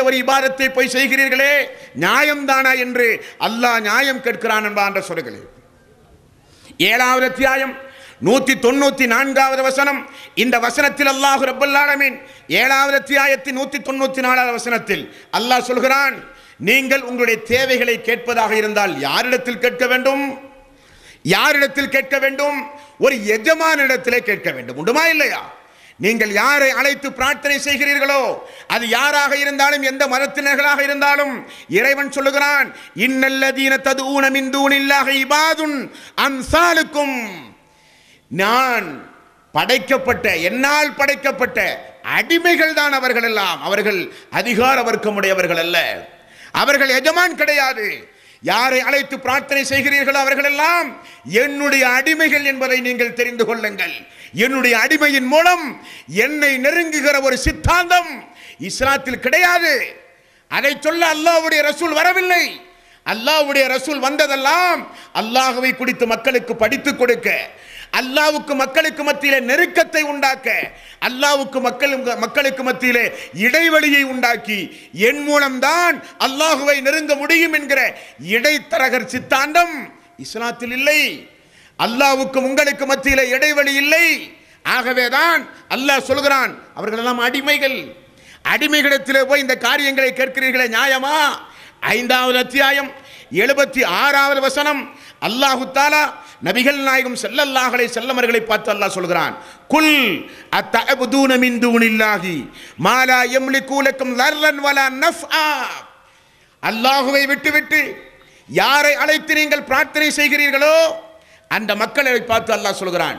ஒரு இபாதத்தை போய் செய்கிறீர்களே, நியாயம்தானா என்று அல்லாஹ் நியாயம் கேட்கிறான் என்ற சொல்கிறேன். 7வது அத்தியாயம் 194வது வசனம். இந்த வசனத்தில் அல்லாஹ் ரப்பல் ஆலமீன் 7வது அத்தியாயத்தின் 194வது வசனத்தில் அல்லாஹ் சொல்கிறான், நீங்கள் உங்களுடைய தேவைகளை கேட்பதாக இருந்தால் யாரிடத்தில் கேட்க வேண்டும்? யாரிடத்தில் கேட்க வேண்டும்? ஒரு எஜமானிடத்திலே கேட்க வேண்டும். உண்டுமா இல்லையா? நீங்கள் யாரை அழைத்து பிரார்த்தனை செய்கிறீர்களோ அது யாராக இருந்தாலும், எந்த மதத்தினர்களாக இருந்தாலும், இறைவன் சொல்லுகிறான், இன்னல்லதீன ததுஊன மின் தூனில்லாஹி இபாதுன் அம்சாலுக்கும். நான் படைக்கப்பட்ட, என்னால் படைக்கப்பட்ட அடிமைகள் தான் அவர்கள் எல்லாம். அவர்கள் அதிகார வர்க்கமுடையவர்கள் அல்ல, அவர்கள் எஜமான் கிடையாது. யாரை அழைத்து பிரார்த்தனை செய்கிறீர்களோ அவர்கள் எல்லாம் என்னுடைய அடிமைகள் என்பதை நீங்கள் தெரிந்து கொள்ளுங்கள். என்னுடைய அடிமையின் மூலம் என்னை நெருங்குகிற ஒரு சித்தாந்தம் இஸ்லாத்தில் கிடையாது. அதை சொல்ல அல்லாஹ்வுடைய ரசூல் வரவில்லை. அல்லாஹ்வுடைய ரசூல் வந்ததெல்லாம் அல்லாஹ்வை குறித்து மக்களுக்கு படித்துக் கொடுக்க, அல்லாஹ்வுக்கு மக்களுக்கு மத்தியிலே நெருக்கத்தை உண்டாக்க, அல்லாஹ்வுக்கு மக்களுக்கு மத்தியிலே இடைவெளியை உண்டாக்கி என் மூலம்தான் அல்லாஹ்வை நெருங்க முடியும் என்கிற இடைத்தரகர் சித்தாந்தம் இஸ்லாத்தில் இல்லை. அல்லாஹ்வுக்கு உங்களுக்கு மத்தியிலே இடைவெளி இல்லை. ஆகவேதான் அல்லாஹ் சொல்கிறான், அவர்கள் எல்லாம் அடிமைகள். அடிமைகளிடத்திலே போய் இந்த காரியங்களை கேட்கிறீர்களே, நியாயமா? 5வது அத்தியாயம் 76வது வசனம். அல்லாஹு தஆலா நபிகள் நாயகம் ஸல்லல்லாஹு அலைஹி வஸல்லம் அவர்களை பார்த்து அல்லாஹ் சொல்கிறான், குல் அத்தஅபுதூன மின் தூனில்லாஹி மா லா யம்லிகு லக்கும் லர்ரன் வலா நஃப்ஆ. அல்லாஹ்வை விட்டுவிட்டு யாரை அழைத்து நீங்கள் பிரார்த்தனை செய்கிறீர்களோ அந்த மக்களை பார்த்து அல்லாஹ் சொல்கிறான்,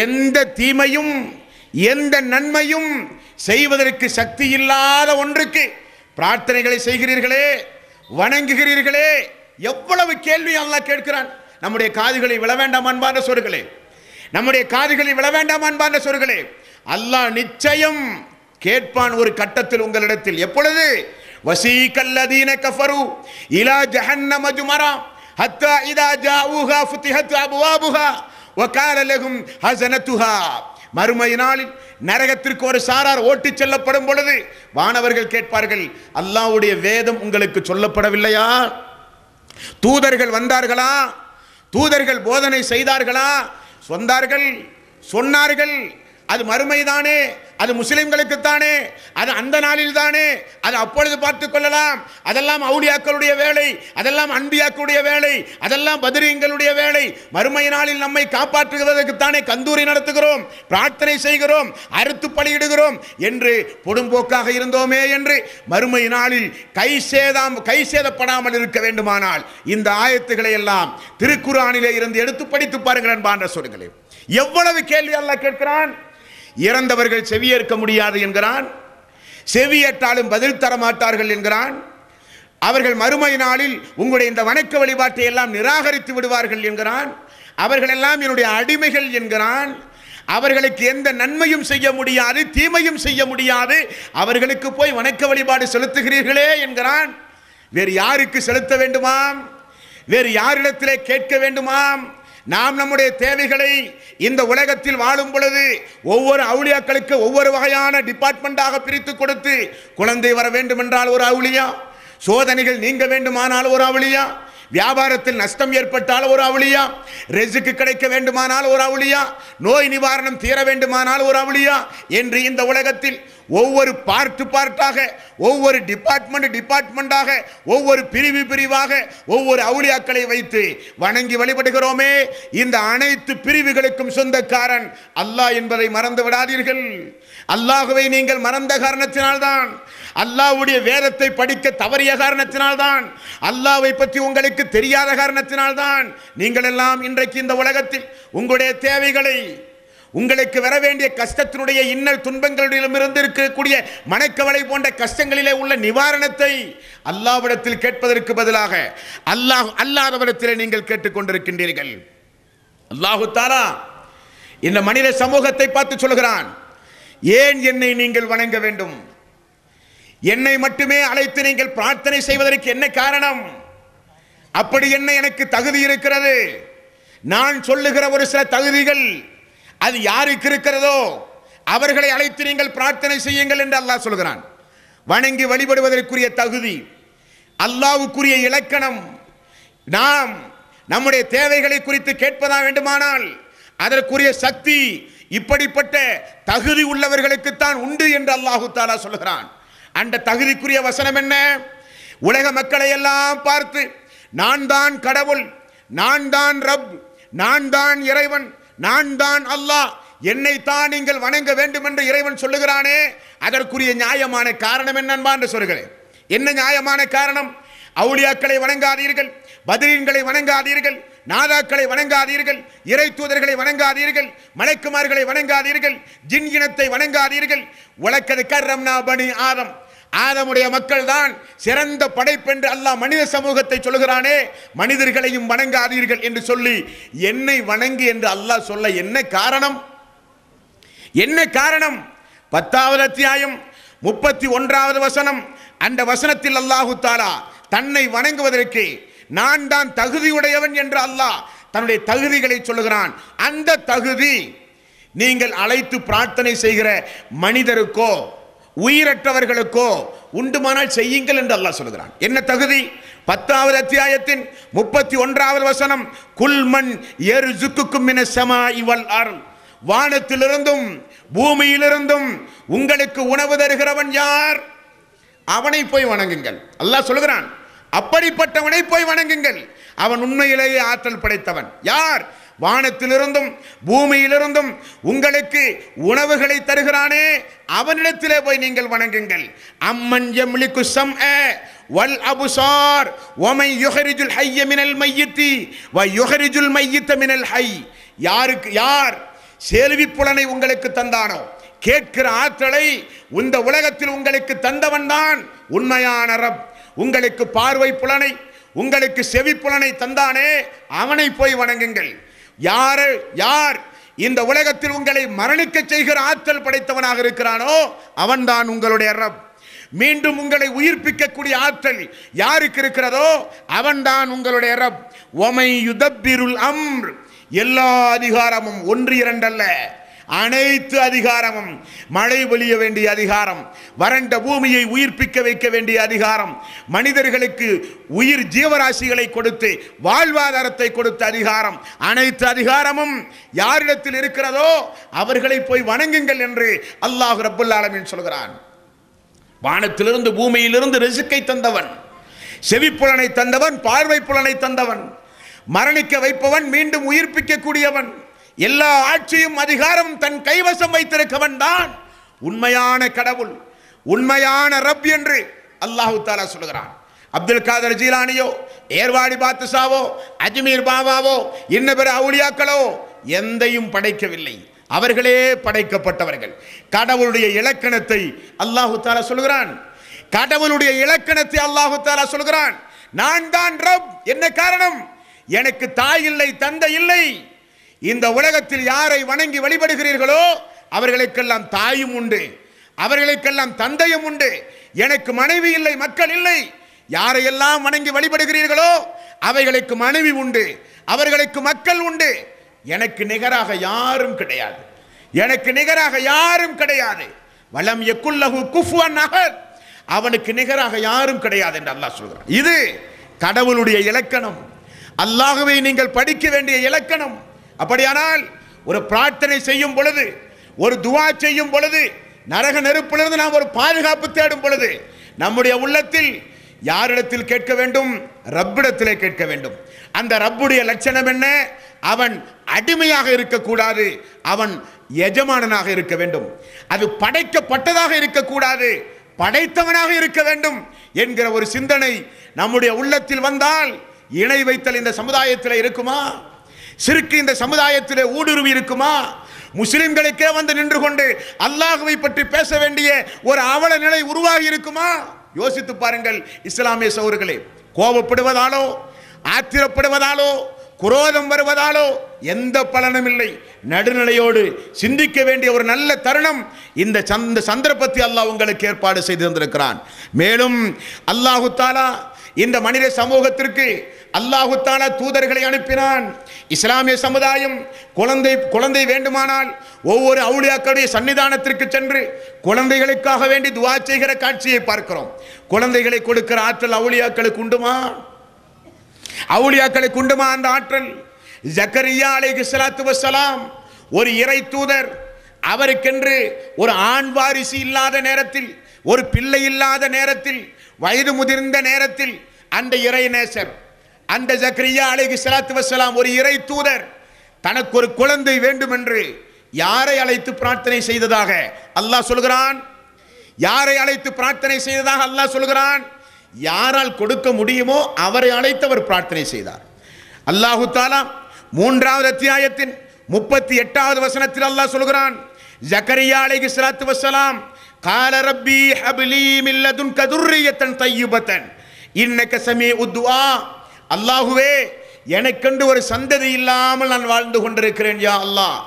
எந்த தீமையும் எந்த நன்மையும் செய்வதற்கு சக்தி இல்லாத ஒன்றுக்கு பிரார்த்தனைகளை செய்கிறீர்களே, வணங்குகிறீர்களே. எவ்வளவு கேள்வி அல்லாஹ் கேட்கிறான். நம்முடைய காதுகளை விழ வேண்டாம் அன்பான சொற்களே, நம்முடைய காதுகளை விழ வேண்டாம் அன்பான சொற்களே. அல்லாஹ் நிச்சயம் கேட்பான் ஒரு கட்டத்தில் உங்களிடத்தில். எப்பொழுது? வசீகல்லதீன கஃபரு இலா ஜஹன்னம ஜுமரா ஹத்தா இதா ஜாஊஹா ஃபுதிஹத் அப்வாபுஹா வகால லஹும் ஹஸனத்துஹா. மறுமை நாளில் நரகத்திற்கு ஒரு சாரார் ஓட்டிச் செல்லப்படும் பொழுது வானவர்கள் கேட்பார்கள், அல்லாஹ்வுடைய வேதம் உங்களுக்கு சொல்லப்படவில்லையா? தூதர்கள் வந்தார்களா? தூதர்கள் போதனை செய்தார்களா? சொன்னார்கள். அது மறுமைதானே, அது முஸ்லிம்களுக்கு தானே, அது அந்த நாளில் தானே, அது அப்பொழுது பார்த்துக் கொள்ளலாம். அதெல்லாம் அவுலியாக்களுடைய வேலை, அதெல்லாம் அன்பியாக்களுடைய வேலை, அதெல்லாம் பத்ரீங்களுடைய வேலை. மறுமை நாளில் நம்மை காப்பாற்றுவதற்கு தானே கந்தூரி நடத்துகிறோம், பிரார்த்தனை செய்கிறோம், அறுத்து பலியிடுகிறோம் என்று பொடும்போக்காக இருந்தோமே என்று மறுமை நாளில் கை சேதப்படாமல் இருக்க வேண்டுமானால் இந்த ஆயத்துக்களை எல்லாம் திருக்குர்ஆனிலே இருந்து எடுத்து படித்து பாருங்கள் அன்பான சொல்லுங்களே. எவ்வளவு கேள்வி அல்லாஹ் கேட்கிறான். இறந்தவர்கள் செவியேற்க முடியாது என்கிறான், செவியேற்றாலும் பதில் தர மாட்டார்கள் என்கிறான். அவர்கள் மறுமை நாளில் உங்களுடைய இந்த வணக்க வழிபாட்டை எல்லாம் நிராகரித்து விடுவார்கள் என்கிறான். அவர்கள் எல்லாம் என்னுடைய அடிமைகள் என்கிறான். அவர்களுக்கு எந்த நன்மையும் செய்ய முடியாது, தீமையும் செய்ய முடியாது. அவர்களுக்கு போய் வணக்க வழிபாடு செலுத்துகிறீர்களே என்கிறான். வேறு யாருக்கு செலுத்த வேண்டுமாம்? வேறு யாரிடத்திலே கேட்க வேண்டுமாம்? நாம் நம்முடைய தேவைகளை இந்த உலகத்தில் வாழும் பொழுது ஒவ்வொரு அவுலியாக்களுக்கு ஒவ்வொரு வகையான டிபார்ட்மெண்டாக பிரித்து கொடுத்து, குழந்தை வர வேண்டும் என்றால் ஒரு அவுலியா, சோதனைகள் நீங்க வேண்டுமானால் ஒரு அவுலியா, வியாபாரத்தில் நஷ்டம் ஏற்பட்டால் ஒரு அவுலியா, ரிஸ்க் கிடைக்க வேண்டுமானால் ஒரு அவுலியா, நோய் நிவாரணம் தீர வேண்டுமானால் ஒரு அவுலியா என்று இந்த உலகத்தில் ஒவ்வொரு பார்ட்டாக, ஒவ்வொரு டிபார்ட்மெண்டாக, ஒவ்வொரு பிரிவாக ஒவ்வொரு அவுலியாக்களை வைத்து வணங்கி வழிபடுகிறோமே. இந்த அனைத்து பிரிவுகளுக்கும் சொந்தக்காரன் அல்லாஹ் என்பதை மறந்து விடாதீர்கள். அல்லாஹ்வை நீங்கள் மறந்த காரணத்தினால்தான், அல்லாஹ்வுடைய வேதத்தை படிக்க தவறிய காரணத்தினால்தான், அல்லாஹ்வை பற்றி உங்களுக்கு தெரியாத காரணத்தினால்தான் நீங்கள் எல்லாம் இன்றைக்கு இந்த உலகத்தில் உங்களுடைய தேவைகளை, உங்களுக்கு வர வேண்டிய கஷ்டத்தினுடைய இன்னல் துன்பங்களிடமிருந்து இருக்கக்கூடிய மனக்கவலை போன்ற கஷ்டங்களிலே உள்ள நிவாரணத்தை அல்லாஹ்விடத்தில் கேட்பதற்கு பதிலாக அல்லாதவரிடத்திலே நீங்கள் கேட்டுக்கொண்டிருக்கின்றீர்கள். அல்லாஹு தஆலா இந்த மனித சமூகத்தை பார்த்து சொல்கிறான், ஏன் என்னை நீங்கள் வணங்க வேண்டும்? என்னை மட்டுமே அழைத்து நீங்கள் பிரார்த்தனை செய்வதற்கு என்ன காரணம்? அப்படி என்ன எனக்கு தகுதி இருக்கிறது? நான் சொல்லுகிற ஒரு சில தகுதிகள் அது யாருக்கு இருக்கிறதோ அவர்களை அழைத்து நீங்கள் பிரார்த்தனை செய்யுங்கள் என்று அல்லாஹ் சொல்கிறான். வணங்கி வழிபடுவதற்குரிய தகுதி, அல்லாஹ்வுக்குரிய இலக்கணம். நாம் நம்முடைய தேவைகளை குறித்து கேட்பதா வேண்டுமானால் அதற்குரிய சக்தி இப்படிப்பட்ட தகுதி உள்ளவர்களுக்குத்தான் உண்டு என்று அல்லாஹு தஆலா சொல்கிறான். அந்த தகுதிக்குரிய வசனம் என்ன? உலக மக்களை எல்லாம் பார்த்து நான் தான் கடவுள், நான் தான் ரப், நான் தான் இறைவன், நான் தான் அல்லாஹ், என்னைத்தான் நீங்கள் வணங்க வேண்டும் என்று இறைவன் சொல்லுகிறானே, அதற்குரிய நியாயமான காரணம் என்னன்பா என்று சொல்கிறேன். என்ன நியாயமான காரணம்? அவுலியாக்களை வணங்காதீர்கள், பத்ரீன்களை வணங்காதீர்கள், நாதாக்களை வணங்காதீர்கள், இறை தூதர்களை வணங்காதீர்கள், மலக்குமார்களை வணங்காதீர்கள், ஜின் இனத்தை வணங்காதீர்கள். வலக்கத் கர்ரம்னா பனி ஆதம், ஆதமுடைய மக்கள் தான் சிறந்த படைப்பென்று அல்லாஹ் மனித சமூகத்தை சொல்கிறானே, மனிதர்களையும் வணங்காதீர்கள் என்று சொல்லி என்னை வணங்கி என்று அல்லாஹ் சொல்ல என்ன காரணம்? என்ன காரணம்? 10வது அத்தியாயம் 31வது வசனம். அந்த வசனத்தில் அல்லாஹு தஆலா தன்னை வணங்குவதற்கு நான் தான் தகுதியுடையவன் என்று அல்லாஹ் தன்னுடைய தகுதிகளை சொல்லுகிறான். அந்த தகுதி நீங்கள் அழைத்து பிரார்த்தனை செய்கிற மனிதருக்கோ உயிரற்றவர்களுக்கோ உண்டுமானால் செய்யுங்கள் என்று அல்லாஹ் சொல்கிறான். என்ன தகுதி? 10வது அத்தியாயத்தின் 31வது வசனம். குல்மன் யர்சுக்குக்கும் மினஸ் ஸமாஇ வல் அர்த், வானத்திலிருந்தும் பூமியிலிருந்தும் உங்களுக்கு உணவு தருகிறவன் யார்? அவனை போய் வணங்குங்கள். அல்லாஹ் சொல்கிறான், அப்படிப்பட்டவனை போய் வணங்குங்கள். அவன் உண்மையிலேயே ஆற்றல் படைத்தவன். யார்? வானத்திலிருந்தும் பூமியிலிருந்தும் உங்களுக்கு உணவுகளை தருகிறானே, அவனிடத்திலே போய் நீங்கள் வணங்குங்கள். அம்மன் யம்லிகு ஸம்அ வல் அப்சார் வமை யுஹரிஜுல் ஹய்ய மினல் மையித்தி வ யுஹரிஜுல் மையித்த மினல் ஹய். யார் செல்வி புலனை உங்களுக்கு தந்தானோ, கேட்கிற ஆற்றலை இந்த உலகத்தில் உங்களுக்கு தந்தவன் தான் உண்மையான ரப். உங்களுக்கு பார்வை புலனை, உங்களுக்கு செவி புலனை தந்தானே, அவனை போய் வணங்குங்கள். யார் இந்த உலகத்தில் உங்களை மரணிக்க செய்கிற ஆற்றல் படைத்தவனாக இருக்கிறானோ அவன்தான் உங்களுடைய ரப். மீண்டும் உங்களை உயிர்ப்பிக்கக்கூடிய ஆற்றல் யாருக்கு இருக்கிறதோ அவன்தான் உங்களுடைய ரப். ஒமை யுதப்பிருல் அம்ர், எல்லா அதிகாரமும், ஒன்று இரண்டல்ல, அனைத்து அதிகாரமும், மழை பொழிய வேண்டிய அதிகாரம், வறண்ட பூமியை உயிர்ப்பிக்க வைக்க வேண்டிய அதிகாரம், மனிதர்களுக்கு உயிர் ஜீவராசிகளை கொடுத்து வாழ்வாதாரத்தை கொடுத்த அதிகாரம், அனைத்து அதிகாரமும் யாரிடத்தில் இருக்கிறதோ அவர்களை போய் வணங்குங்கள் என்று அல்லாஹ் ரப்புல் ஆலமீன் சொல்கிறான். வானத்திலிருந்து பூமியிலிருந்து ரிஸ்கை தந்தவன், செவிப்புலனை தந்தவன், பார்வை புலனை தந்தவன், மரணிக்க வைப்பவன், மீண்டும் உயிர்ப்பிக்க கூடியவன், எல்லா ஆட்சியும் அதிகாரம் தன் கைவசம் வைத்திருக்கவன் தான் உண்மையான கடவுள், உண்மையான ரப் என்று அல்லாஹு தஆலா சொல்கிறான். அப்துல் காதர் ஜீலானியோ, ஏர்வாடி பாத்ஷாவோ, அஜ்மீர் பாபாவோ, இன்ன பிற அவுலியாக்களோ எந்தையும் படைக்கவில்லை, அவர்களே படைக்கப்பட்டவர்கள். கடவுளுடைய இலக்கணத்தை அல்லாஹு தஆலா சொல்கிறான். கடவுளுடைய இலக்கணத்தை அல்லாஹு தஆலா சொல்கிறான், நான் தான் ரப். என்ன காரணம்? எனக்கு தாய் இல்லை, தந்தை இல்லை. இந்த உலகத்தில் யாரை வணங்கி வழிபடுகிறீர்களோ அவர்களுக்கெல்லாம் தாயும் உண்டு, அவர்களுக்கெல்லாம் தந்தையும் உண்டு. எனக்கு மனைவி இல்லை, மக்கள் இல்லை. யாரையெல்லாம் வணங்கி வழிபடுகிறீர்களோ அவைகளுக்கு மனைவி உண்டு, அவர்களுக்கு மக்கள் உண்டு. எனக்கு நிகராக யாரும் கிடையாது, எனக்கு நிகராக யாரும் கிடையாது. வலம் யகுல்லஹு குஃபுவன் அஹத், அவனுக்கு நிகராக யாரும் கிடையாது என்று அல்லாஹ் சொல்கிறான். இது கடவுளுடைய இலக்கணம், அல்லாஹ்வை நீங்கள் படிக்க வேண்டிய இலக்கணம். அப்படியானால் ஒரு பிரார்த்தனை செய்யும் பொழுது, ஒரு துஆ செய்யும் பொழுது, நரக நெருப்பிலிருந்து நாம் ஒரு பாதுகாப்பு தேடும் பொழுது நம்முடைய உள்ளத்தில் யாரிடத்தில் கேட்க வேண்டும்? ரப்பிடத்திலே கேட்க வேண்டும். அந்த ரப்புடைய லட்சணம் என்ன? அவன் அடிமையாக இருக்கக்கூடாது, அவன் எஜமானனாக இருக்க வேண்டும். அது படைக்கப்பட்டதாக இருக்கக்கூடாது, படைத்தவனாக இருக்க வேண்டும் என்கிற ஒரு சிந்தனை நம்முடைய உள்ளத்தில் வந்தால் இணை வைத்தல் இந்த சமுதாயத்தில் இருக்குமா? சிறுக்கு இந்த சமுதாயத்திலே ஊடுருவி இருக்குமா? முஸ்லிம்களுக்கே வந்து நின்று கொண்டு அல்லாஹ்வை பற்றி பேச வேண்டிய ஒரு அவல நிலை உருவாகி இருக்குமா? யோசித்து பாருங்கள் இஸ்லாமிய சகோதரர்களே. கோபப்படுவதாலோ, ஆத்திரப்படுவதாலோ, குரோதம் வருவதாலோ எந்த பலனும் இல்லை. நடுநிலையோடு சிந்திக்க வேண்டிய ஒரு நல்ல தருணம் இந்த சந்தர்ப்பத்தை அல்லாஹ் உங்களுக்கு ஏற்பாடு செய்து தந்திருக்கிறான். மேலும் அல்லாஹு தஆலா இந்த மனித சமூகத்திற்கு அல்லாஹு தஆலா தூதர்களை அனுப்பினான். இஸ்லாமிய சமுதாயம் குழந்தை வேண்டுமானால் ஒவ்வொரு அவுலியாக்களுடைய சன்னிதானத்திற்கு சென்று குழந்தைகளுக்காக வேண்டி துஆ செய்கிற காட்சியை பார்க்கிறோம். குழந்தைகளை கொடுக்கிற ஆற்றல் அவுலியாக்களுக்கு உண்டுமா? அவுலியாக்களுக்கு உண்டுமா அந்த ஆற்றல்? ஜக்கரியா அலைஹிஸ்ஸலாத்து வஸ்ஸலாம் ஒரு இறை தூதர். அவருக்கென்று ஒரு ஆண் வாரிசு இல்லாத நேரத்தில், ஒரு பிள்ளை இல்லாத நேரத்தில், வயது முதிர்ந்த நேரத்தில் அந்த இறை நேசர், அந்த ஜக்கரியா அலைஹிஸ்ஸலாத்து வஸ்ஸலாம் ஒரு இறை தூதர் தனக்கு ஒரு குழந்தை வேண்டும் என்று யாரை அழைத்து பிரார்த்தனை செய்ததாக அல்லாஹ் சொல்கிறான்? யாரை அழைத்து பிரார்த்தனை செய்ததாக அல்லாஹ் சொல்கிறான்? யாரால் கொடுக்க முடியுமோ அவரை அழைத்து அவர் பிரார்த்தனை செய்தார். அல்லாஹு தஆலா 3வது அத்தியாயத்தின் 38வது வசனத்தில் அல்லாஹ் சொல்கிறான், ஜக்கரியா அலைஹிஸ்ஸலாத்து வஸ்ஸலாம் கால ரப்பி ஹப்லி மின் லதுன்க துர்ரியத்தன் தய்யிபத்தன் இன்னக ஸமீஉத் துஆ. அல்லாஹ்வே, எனக்கென்று ஒரு சந்ததி இல்லாமல் நான் வாழ்ந்து கொண்டிருக்கிறேன் யா அல்லாஹ்.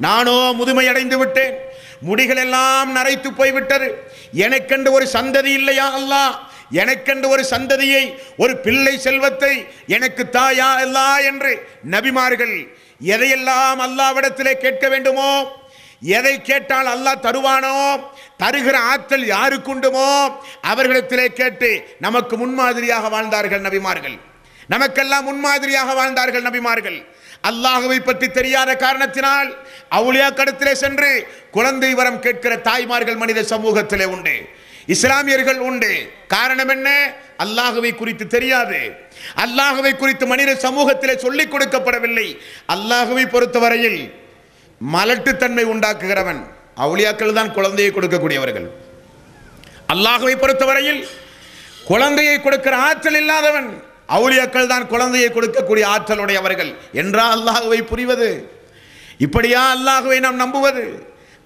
நானோ முதுமை அடைந்து விட்டேன், முடிகள் எல்லாம் நரைத்து போய்விட்டது, எனக்கென்று ஒரு சந்ததி இல்லையா அல்லாஹ், எனக்கென்று ஒரு சந்ததியை, ஒரு பிள்ளை செல்வத்தை எனக்கு தாயா அல்லாஹ் என்று நபிமார்கள் எதையெல்லாம் அல்லாஹ்விடத்திலே கேட்க வேண்டுமோ, எதை கேட்டால் அல்லாஹ் தருவானோ, தருகிற ஆற்றல் யாருக்கு உண்டுமோ அவர்களிடத்திலே கேட்டு நமக்கு முன்மாதிரியாக வாழ்ந்தார்கள் நபிமார்கள். நமக்கெல்லாம் முன்மாதிரியாக வாழ்ந்தார்கள் நபிமார்கள். அல்லாஹ்வை பற்றி தெரியாத காரணத்தினால் அவுலியாக்களிடத்திலே சென்று குழந்தை வரம் கேட்கிற தாய்மார்கள் மனித சமூகத்திலே உண்டு, இஸ்லாமியர்கள் உண்டு. காரணம் என்ன? அல்லாஹ்வை குறித்து தெரியாது, அல்லாஹ்வை குறித்து மனித சமூகத்திலே சொல்லிக் கொடுக்கப்படவில்லை. அல்லாஹ்வை பொறுத்தவரையில் மலட்டுத்தன்மை உண்டாக்குகிறவன் அவுலியாக்கள் தான் குழந்தையை கொடுக்கக்கூடியவர்கள். அல்லாஹ்வை பொறுத்தவரையில் குழந்தையை கொடுக்கிற ஆற்றல் இல்லாதவன் அவுலியாக்கள் தான் குழந்தையை கொடுக்கக்கூடிய ஆற்றலுடையவர்கள் என்றால் அல்லாஹ்வை புரிவது. இப்படியா அல்லாஹ்வை நாம் நம்புவது?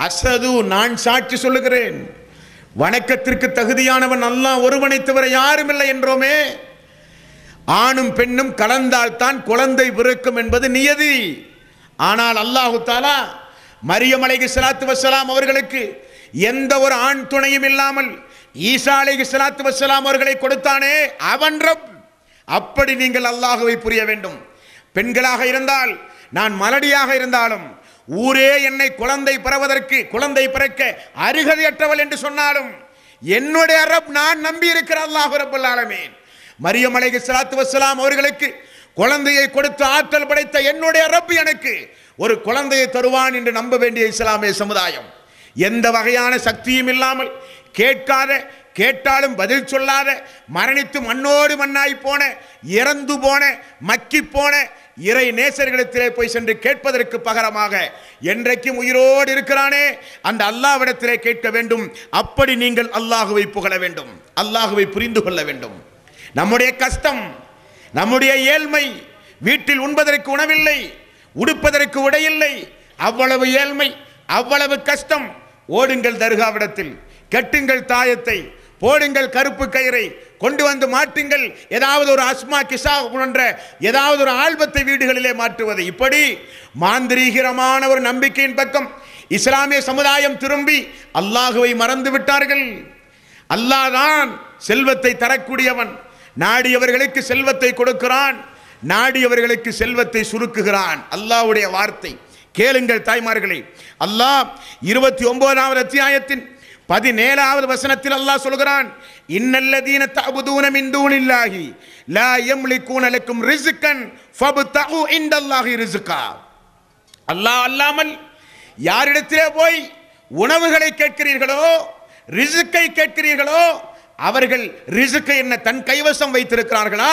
அஸ்ஹது, நான் சாட்சி சொல்லுகிறேன், வணக்கத்திற்கு தகுதியானவன் அல்லாஹ் ஒருவனை தவிர யாரும் இல்லை என்றோமே. ஆணும் பெண்ணும் கலந்தால் தான் குழந்தை பிறக்கும் என்பது நியதி. ஆனால் அல்லாஹு தஆலா மரியம் அலைஹிஸ்ஸலாத்து வஸ்ஸலாம் அவர்களுக்கு எந்த ஒரு ஆண் துணையும் இல்லாமல் ஈசா அலைஹிஸ்ஸலாத்து வஸ்ஸலாம் அவர்களை கொடுத்தானே, அவன் ரப். அப்படி நீங்கள் அல்லாஹ்வை புரிய வேண்டும். பெண்களாக இருந்தால், நான் மலடியாக இருந்தாலும், ஊரே என்னை குழந்தை பிறக்க அருகதையற்றவள் என்று சொன்னாலும் என்னுடைய ரப், நான் நம்பி இருக்கிற அல்லாஹ் ரப்பல் ஆலமீன், மரியம் அலைஹிஸ்ஸலாத்து வஸ்ஸலாம் அவர்களுக்கு குழந்தையை கொடுத்து ஆற்றல் படைத்த என்னுடைய ரப் எனக்கு ஒரு குழந்தையை தருவான் என்று நம்ப வேண்டிய இஸ்லாமிய சமுதாயம். எந்த வகையான சக்தியும் இல்லாமல், கேட்காத, கேட்டாலும் பதில் சொல்லாத, மரணித்து மண்ணோடு மண்ணாய் போன, இறந்து போன, மக்கி போன இறை நேசர்களிடத்திலே போய் சென்று கேட்பதற்கு பகரமாக என்றைக்கும் உயிரோடு இருக்கிறானே அந்த அல்லாஹ்விடத்திலே கேட்க வேண்டும். அப்படி நீங்கள் அல்லாஹ்வை புகழ வேண்டும், அல்லாஹ்வை புரிந்து கொள்ள வேண்டும். நம்முடைய கஷ்டம், நம்முடைய ஏழ்மை, வீட்டில் உண்பதற்கு உணவில்லை, உடுப்பதற்கு உடையில்லை, அவ்வளவு ஏழ்மை, அவ்வளவு கஷ்டம். ஓடுங்கள் தர்காவிடத்தில், கட்டுங்கள் தாயத்தை, போடுங்கள் கருப்பு கயிறை, கொண்டு வந்து மாட்டுங்கள். ஏதாவது ஒரு அஸ்மா கிசா போன்ற ஏதாவது ஒரு ஆல்பத்தை வீடுகளிலே மாற்றுவது. இப்படி மாந்திரீகரமான ஒரு நம்பிக்கையின் பக்கம் இஸ்லாமிய சமுதாயம் திரும்பி அல்லாஹ்வை மறந்து விட்டார்கள். அல்லாஹ் தான் செல்வத்தை தரக்கூடியவன், நாடியவர்களுக்கு செல்வத்தை கொடுக்கிறான், நாடியவர்களுக்கு செல்வத்தை சுருக்குகிறான். அல்லாஹ்வுடைய வார்த்தை கேளுங்கள் தாய்மார்களே. அல்லாஹ் 29வது அத்தியாயத்தின் 17வது வசனத்தில் அல்லாஹ் சொல்கிறான், இன்னல்லதீன தஅபுதூன மின் தூனில்லாஹி லா யம்லிகூன லக்கும் ரிஸ்கன் ஃபப்தகு இன்தல்லாஹி ரிஸ்கா. அல்லாஹ் அல்லாமல் யாரிடத்திலே போய் உணவுகளை கேட்கிறீர்களோ, ரிஸ்கை கேட்கிறீர்களோ, அவர்கள் ரிஸ்கை என்ன தன் கைவசம் வைத்திருக்கிறார்களா?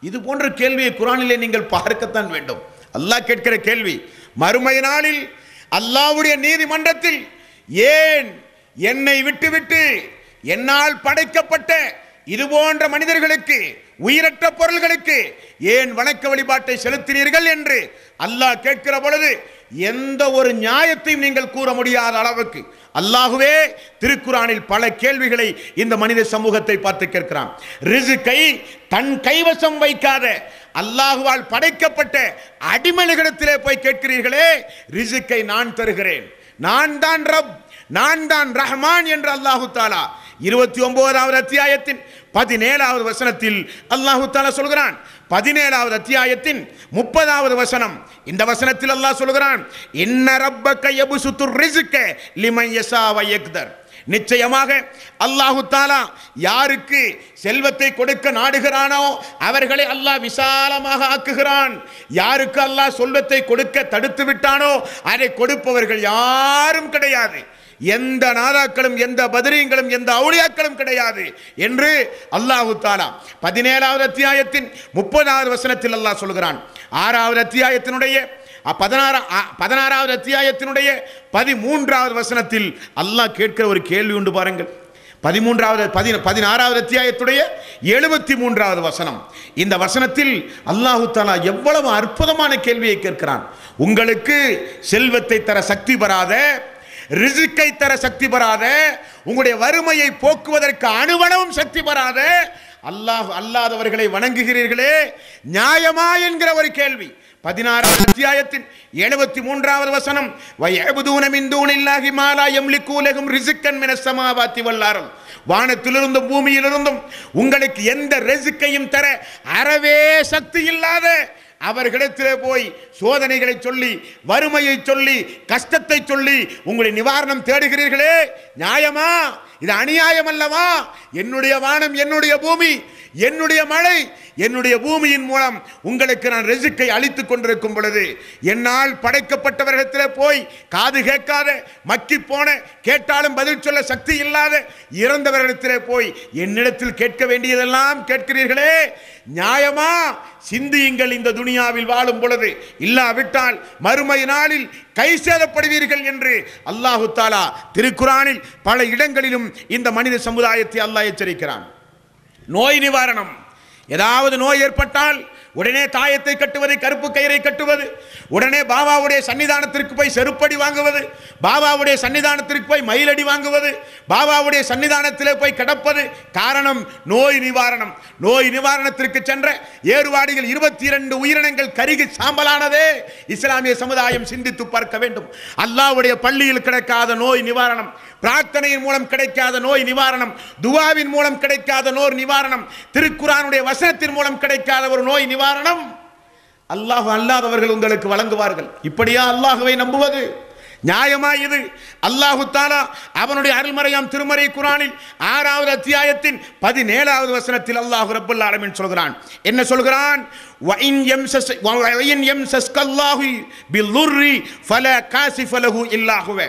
இது போன்ற கேள்வியை குர்ஆனிலே நீங்கள் பார்க்கத்தான் வேண்டும். அல்லாஹ் கேட்கிற கேள்வி. மறுமை நாளில் அல்லாஹ்வுடைய நீதிமன்றத்தில் ஏன் என்னை விட்டுவிட்டு என்னால் படைக்கப்பட்ட இது போன்ற மனிதர்களுக்கு, உயிரற்ற பொருள்களுக்கு ஏன் வணக்க வழிபாட்டை செலுத்தினீர்கள் என்று அல்லாஹ் கேட்கிற பொழுது எந்த ஒரு நியாயத்தையும் நீங்கள் கூற முடியாத அளவுக்கு அல்லாஹ்வே திருக்குர்ஆனில் பல கேள்விகளை இந்த மனித சமூகத்தை பார்த்து கேட்கிறான். ரிஸ்கை தன் கைவசம் வைக்காத அல்லாஹ்வால் படைக்கப்பட்ட அடிமைகளிடத்திலே போய் கேட்கிறீர்களே, ரிஸ்கை நான் தருகிறேன், நான் தான் ரப், நான் தான் ரஹ்மான் என்று அல்லாஹு தாலா 29வது அத்தியாயத்தின் 17வது வசனத்தில் அல்லாஹு தாலா சொல்கிறான். 17வது அத்தியாயத்தின் 30வது வசனம், இந்த வசனத்தில் அல்லாஹ் சொல்கிறான், இன்ன ரப்பக யப்சுத்துர் ரிஸ்க லிமன் யஷா வ யக்தர். நிச்சயமாக அல்லாஹு தாலா யாருக்கு செல்வத்தை கொடுக்க நாடுகிறானோ அவர்களை அல்லாஹ் விசாலமாக ஆக்குகிறான். யாருக்கு அல்லாஹ் செல்வத்தை கொடுக்க தடுத்து விட்டானோ அதை கொடுப்பவர்கள் யாரும் கிடையாது. எந்த நாதாக்களும் எந்த பத்ரீங்களும் எந்த அவுலியாக்களும் கிடையாது என்று அல்லாஹு தாலா 17வது அத்தியாயத்தின் 30வது வசனத்தில் அல்லாஹ் சொல்கிறான். 6வது அத்தியாயத்தினுடைய 16வது அத்தியாயத்தினுடைய 13வது வசனத்தில் அல்லாஹ் கேட்கிற ஒரு கேள்வி உண்டு பாருங்கள். 16வது அத்தியாயத்துடைய 73வது வசனம். இந்த வசனத்தில் அல்லாஹு தாலா எவ்வளவு அற்புதமான கேள்வியை கேட்கிறான். உங்களுக்கு செல்வத்தை தர சக்தி பெறாத, ரிஸ்கை தர சக்தி பெறாத, உங்களுடைய வறுமையை போக்குவதற்கு அணுவளவும் சக்தி பெறாத அல்லாஹ் அல்லாதவர்களை வணங்குகிறீர்களே, நியாயமா என்கிற ஒரு கேள்வி. 16வது அத்தியாயத்தின் 73வது வசனம், வயபுதூன மின் தூனில்லாஹி மா லா யம்லிகு லஹும் ரிஸ்கன் மினஸ் ஸமாவாதி வல் அர்த். வானத்திலிருந்தும் பூமியிலிருந்தும் உங்களுக்கு எந்த ரிஸ்கையும் தர அறவே சக்தி இல்லாத அவர்களிடத்திலே போய் சோதனைகளை சொல்லி, வறுமையை சொல்லி, கஷ்டத்தை சொல்லி உங்களை நிவாரணம் தேடுகிறீர்களே, நியாயமா? இது அநியாயம் அல்லவா? என்னுடைய வானம், என்னுடைய பூமி, என்னுடைய மழை, என்னுடைய பூமியின் மூலம் உங்களுக்கு நான் ரிஸ்கை அளித்துக் கொண்டிருக்கும் பொழுது என்னால் படைக்கப்பட்டவர்களிடத்திலே போய் காது கேட்காத, மக்கி போன, கேட்டாலும் பதில் சொல்ல சக்தி இல்லாத இறந்தவர்களிடத்திலே போய் என்னிடத்தில் கேட்க வேண்டியதெல்லாம் கேட்கிறீர்களே, நியாயமா? சிந்தியுங்கள். இந்த துனியாவில் வாழும் பொழுது, இல்லாவிட்டால் மறுமை நாளில் கை சேதப்படுவீர்கள் என்று அல்லாஹு தாலா திருக்குரானில் பல இடங்களிலும் இந்த மனித சமுதாயத்தை அல்லாஹ் எச்சரிக்கிறான். நோய் நிவாரணம், ஏதாவது நோய் ஏற்பட்டால் உடனே தாயத்தை கட்டுவது, கருப்பு கயிறை கட்டுவது, உடனே பாபாவுடைய சன்னிதானத்திற்கு போய் செருப்படி வாங்குவது, பாபாவுடைய சன்னிதானத்திற்கு போய் மயிலடி வாங்குவது, பாபாவுடைய சன்னிதானத்திலே போய் கிடப்பது. காரணம் நோய் நிவாரணம். நோய் நிவாரணத்திற்கு சென்ற ஏறுவாடிகள் 22 உயிரினங்கள் கருகி சாம்பலானதே. இஸ்லாமிய சமுதாயம் சிந்தித்து பார்க்க வேண்டும். அல்லாஹ்வுடைய பள்ளியில் கிடைக்காத நோய் நிவாரணம், பிரார்த்தனையின் மூலம் கிடைக்காத நோய் நிவாரணம், துஆவின் மூலம் கிடைக்காத நோய் நிவாரணம், திருக்குர்ஆனுடைய வசனத்தின் மூலம் கிடைக்காத ஒரு நோய் நிவாரணம் அல்லாஹ் அல்லாதவர்கள் உங்களுக்கு வழங்குவார்கள். இப்படியா அல்லாஹ்வை நம்புவது? நியாயமா இது? அல்லாஹு தாலா அவனுடைய அருள்மறையாம் திருமறை குர்ஆனில் 6வது அத்தியாயத்தின் 17வது வசனத்தில் அல்லாஹ் ரப்பல் ஆலமீன் சொல்கிறான். என்ன சொல்கிறான்? வஇன் யம்சஸ்கல்லாஹு பில்லுர்ரி ஃபலா காசிஃப லஹு இல்லா ஹுவ.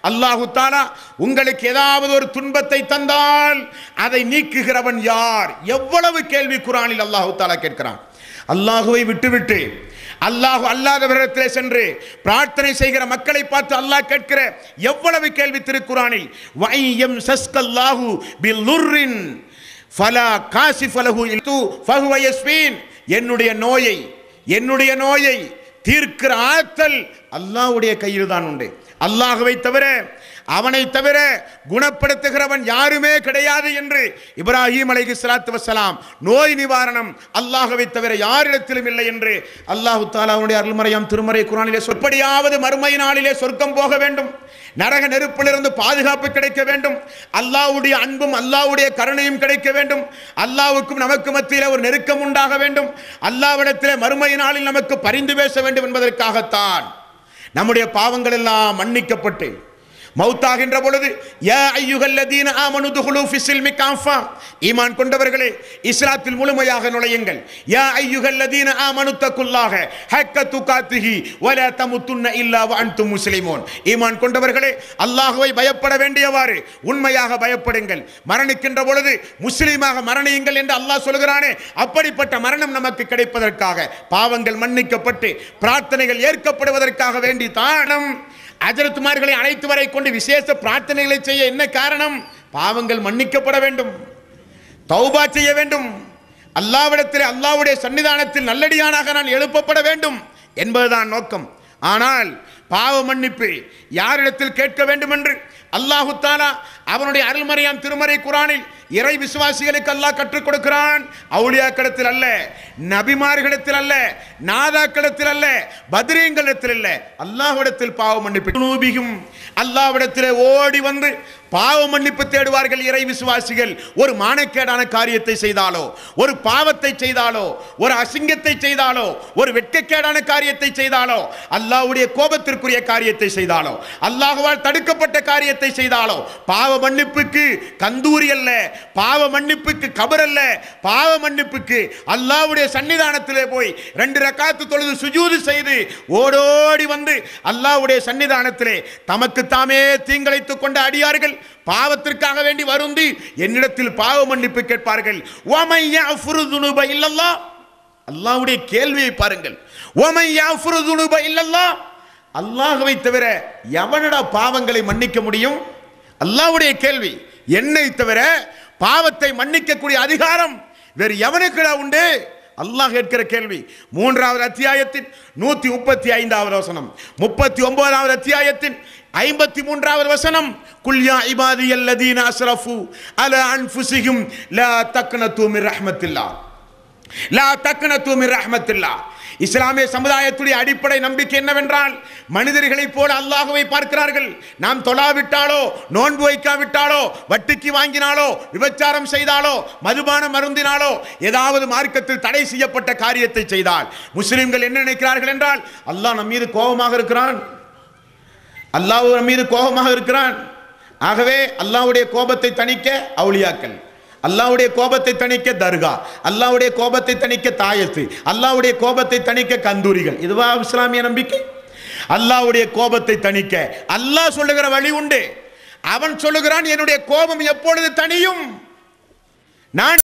அல்லாஹு தாலா உங்களுக்கு ஏதாவது ஒரு துன்பத்தை தந்தால் அதை நீக்குகிறவன் யார்? எவ்வளவு கேள்வி குர்ஆனில் அல்லாஹு தாலா கேட்கிறான். அல்லாஹுவை விட்டுவிட்டு அல்லாஹ் அல்லாதவரிடத்திலே சென்று பிரார்த்தனை செய்கிற மக்களை பார்த்து அல்லாஹ் கேட்கிற எவ்வளவு கேள்வி திருக்குர்ஆனில். வஐயம் சஸ்கல்லாஹு பில்லுர்ரின் ஃபலா காசிஃப லஹு ஃபஹுவ யஸ்பீன். என்னுடைய நோயை தீர்க்கிற ஆற்றல் அல்லாஹ்வுடைய கையில் தான் உண்டு. அல்லாஹ்வை தவிர, அவனை தவிர குணப்படுத்துகிறவன் யாருமே கிடையாது என்று இப்ராஹிம் அலைஹிஸ்ஸலாத்து வஸ்ஸலாம் நோய் நிவாரணம் அல்லாஹ்வை தவிர யாரிடத்திலும் இல்லை என்று அல்லாஹ் தஆலா அவனுடைய அருள்மறையாம் திருமறை குர்ஆனிலே எப்படியாவது மறுமை நாளிலே சொர்க்கம் போக வேண்டும், நரக நெருப்பிலிருந்து பாதுகாப்பு கிடைக்க வேண்டும், அல்லாஹ்வுடைய அன்பும் அல்லாஹ்வுடைய கருணையும் கிடைக்க வேண்டும், அல்லாஹ்வுக்கும் நமக்கு மத்தியிலே ஒரு நெருக்கம் உண்டாக வேண்டும், அல்லாஹ்விடத்திலே மறுமை நாளில் நமக்கு பரிந்து பேச வேண்டும் என்பதற்காகத்தான் நம்முடைய பாவங்கள் எல்லாம் மன்னிக்கப்பட்டு மௌத்தாகின்ற பொழுது யா அய்யுஹல்லதீன ஆமனு துகுலு ஃபிஸ்ஸில்மி காஃபா, ஈமான் கொண்டவர்களே இஸ்லாத்தில் முழுமையாக நுழையுங்கள். யா அய்யுஹல்லதீன ஆமனு தக்குல்லாஹ ஹக்க துகாத்திஹி வலா தமுத்துன்ன இல்லா வ அன்தும் முஸ்லிமூன். ஈமான் கொண்டவர்களே அல்லாஹ்வை பயப்பட வேண்டியவாறு உண்மையாக பயப்படுங்கள். மரணிக்கின்ற பொழுது முஸ்லீமாக மரணியுங்கள் என்று அல்லாஹ் சொல்கிறானே, அப்படிப்பட்ட மரணம் நமக்கு கிடைப்பதற்காக, பாவங்கள் மன்னிக்கப்பட்டு பிரார்த்தனைகள் ஏற்கப்படுவதற்காக வேண்டி தானம் அஜரத்துமார்களை அழைத்து வரை கொண்டு விசேஷ பிரார்த்தனைகளை செய்ய என்ன காரணம்? பாவங்கள் மன்னிக்கப்பட வேண்டும், தௌபா செய்ய வேண்டும், அல்லாஹ்விடத்தில் அல்லாஹ்வுடைய சன்னிதானத்தில் நல்லடியானாக நான் எழுப்பப்பட வேண்டும் என்பதுதான் நோக்கம். ஆனால் பாவ மன்னிப்பு யாரிடத்தில் கேட்க வேண்டும் என்று அல்லாஹு தஆலா அவனுடைய அருள்மறையாம் திருமறை குர்ஆனில் இறை விசுவாசிகளுக்கு அல்லாஹ் கற்றுக் கொடுக்கிறான். அவுலியாக்களிடத்தில் அல்ல, நபிமார்களிடத்தில் அல்ல, நாதாக்களிடத்தில் அல்ல, பத்ரீங்களிடத்தில் அல்ல, அல்லாஹ்விடத்தில் பாவ மன்னிப்பு. நூபிகும் அல்லாஹ்விடத்தில் ஓடி வந்து பாவ மன்னிப்பு தேடுவார்கள் இறை விசுவாசிகள். ஒரு மானக்கேடான காரியத்தை செய்தாலோ, ஒரு பாவத்தை செய்தாலோ, ஒரு அசிங்கத்தை செய்தாலோ, ஒரு வெட்கக்கேடான காரியத்தை செய்தாலோ, அல்லாஹ்வுடைய கோபத்திற்குரிய காரியத்தை செய்தாலோ, அல்லாஹ்வால் தடுக்கப்பட்ட காரியத்தை செய்தாலோ, பாவ மன்னிப்புக்கு கந்தூரி அல்ல, பாவ மன்னிப்புக்கு கபர் அல்ல, பாவ மன்னிப்புக்கு அல்லாஹ்வுடைய சன்னிதானத்திலே போய் 2 ரக்காத்து தொழுது சுஜூது செய்து ஓடோடி வந்து அல்லாஹ்வுடைய சன்னிதானத்திலே தமக்கு தாமே தீங்கிழைத்துக் கொண்ட அடியார்கள் பாவத்திற்காக வேண்டி வருந்தி என்னிடத்தில் பாவ மன்னிப்பு கேட்பார்கள். வமை யஃபுரு ذுனுப இல்லல்லாஹ், அல்லாஹ்வுடைய கேள்வியை பாருங்கள். வமை யஃபுரு ذுனுப இல்லல்லாஹ், அல்லாஹ்வை தவிர எவனடா பாவங்களை மன்னிக்க முடியும்? அல்லாஹ்வுடைய கேள்வி. என்னை தவிர பாவத்தை மன்னிக்கக்கூடிய அதிகாரம் வேறு எவனுக்குடா உண்டு? அல்லாஹ் கேட்கிற கேள்வி. 3வது அத்தியாயத்தின் 135வது வசனம், 39வது அத்தியாயத்தின் 53வது வசனம், குல் யா இபாதியல்லதீன அஸ்ரஃபு அலா அன்ஃபுஸிஹிம் லா தக்னது மின் ரஹ்மத்தில்லாஹ், லா தக்னது மின் ரஹ்மத்தில்லாஹ். இஸ்லாமிய சமுதாயத்துடைய அடிப்படை நம்பிக்கை என்னவென்றால், மனிதர்களைப் போல அல்லாஹ்வை பார்க்கிறார்கள். நாம் தொழாவிட்டாலோ, நோன்பு வைக்காவிட்டாலோ, வட்டிக்கு வாங்கினாலோ, விபச்சாரம் செய்தாலோ, மதுபானம் அருந்தினாலோ, ஏதாவது மார்க்கத்தில் தடை செய்யப்பட்ட காரியத்தை செய்தால் முஸ்லிம்கள் என்ன நினைக்கிறார்கள் என்றால், அல்லாஹ் நம் மீது கோபமாக இருக்கிறான், அல்லாஹ் நம் மீது கோபமாக இருக்கிறான். ஆகவே அல்லாஹ்வுடைய கோபத்தை தணிக்க அவுலியாக்கள், அல்லாஹ்வுடைய கோபத்தை தணிக்க தர்கா, அல்லாஹ்வுடைய கோபத்தை தணிக்க தாயத்து, அல்லாஹ்வுடைய கோபத்தை தணிக்க கந்தூரிகள். இதுவா இஸ்லாமிய நம்பிக்கை? அல்லாஹ்வுடைய கோபத்தை தணிக்க அல்லாஹ் சொல்லுகிற வழி உண்டு. அவன் சொல்லுகிறான், என்னுடைய கோபம் எப்பொழுது தணியும்? நான்